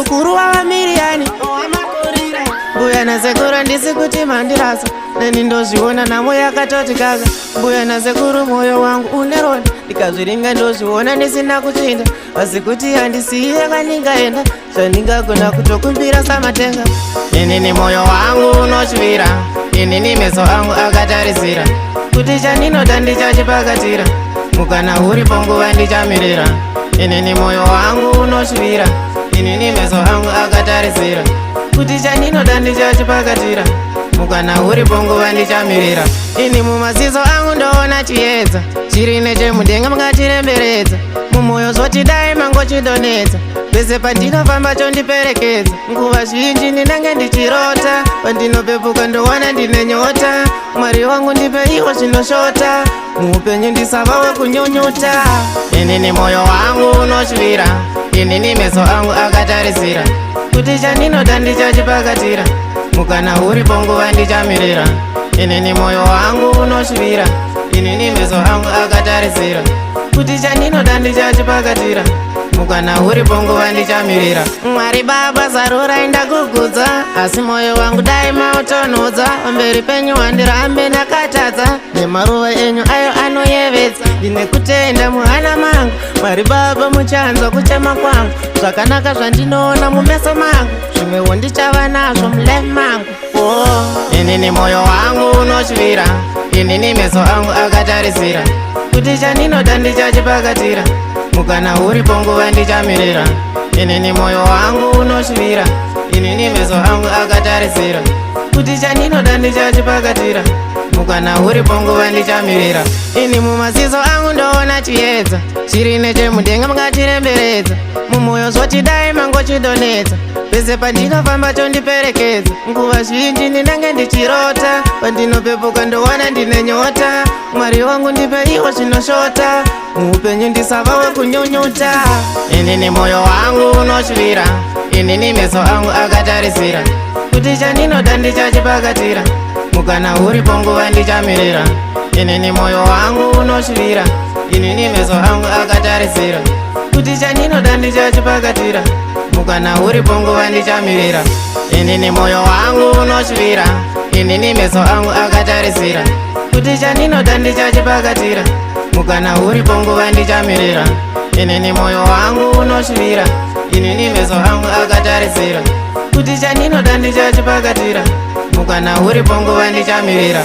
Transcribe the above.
musukuru wavamiriani mbuya nasekuru ndisi kuti mandirasa neni ndozviona nhamo yakatoti kaka mbuya nasekuru mwoyo wangu une ronda ndikazviringa ndozviona ndisina kuchinda asi kuti handisiye kwaningaenda zvandingagona kutokumbira samatenga inini mwoyo wangu unoshuvira inini meso angu akatarisira kuti chandinoda ndichachipakatira mukana uripo nguva ndichamirira inini mwoyo wangu unoshuvira inini meso angu akatarisira kuti chandinoda ndichachipakatira mukana uripo nguva ndichamirira ini mumaziso angu ndoona chiedza chiri nechemudenga mungatiremberedza mumwoyo zvotidai mangochidonedza pese pandinofamba chondiperekedza nguva zhinji ndinenge ndichirota pandinopepuka ndowana ndine nyota mwari wangu ndipe iwo zvinoshota muupenyu ndisavawe kunyunyuta inini mwoyo wangu unoshuvira inini meso angu akatarisira kuti chandinoda ndichachipakatira mukana uripo nguva ndichamirira inini mwoyo wangu unoshuvira inini meso angu akatarisira kuti chandinoda ndichachipakatira mukana uripo nguva ndichamirira mwari baba zarura indakugudza asi mwoyo wangu dai mautonhodza pamberi penyu handirambe ndakatadza nemaruva enyu ayo anoyevedza ndine kutenda muhana mangu mwari baba muchanzwa kuchema kwangu zvakanaka zvandinoona mumeso mangu zvimwewo ndichava nazvo mulife mangu inini mwoyo wangu unoshuvira inini meso angu akatarisira kuti chandinoda ndichachipakatira mukana uripo nguva ndichamirira inini mwoyo wangu unoshuvira inini meso angu akatarisira kuti chandinoda ndichachipakatira mukana uripo nguva ndichamirira ini mumaziso angu ndoona chiedza chiri nechemudenga mungatiremberedza mumwoyo zvotidai mangochidonedza pese pandinofamba chondiperekedza nguva zhinji ndinenge ndichirota pandinopepuka ndowana ndine nyota mwari wangu ndipe iwo zvinoshota muupenyu ndisavawe kunyunyuta inini mwoyo wangu unoshuvira inini meso angu akatarisira kuti chandinoda ndichachipakatira mukana uripo nguva ndichamirira inini mwoyo wangu unoshuvira inini meso angu akatarisira kuti chandinoda ndichachipakatira mukana uripo nguva ndichamirira inini mwoyo wangu unoshuvira inini meso angu akatarisira kuti chandinoda ndichachipakatira mukana uripo nguva ndichamirira inini mwoyo wangu unoshuvira inini meso angu akatarisira kuti chandinoda ndichachipakatira mukana uripo nguva ndichamirira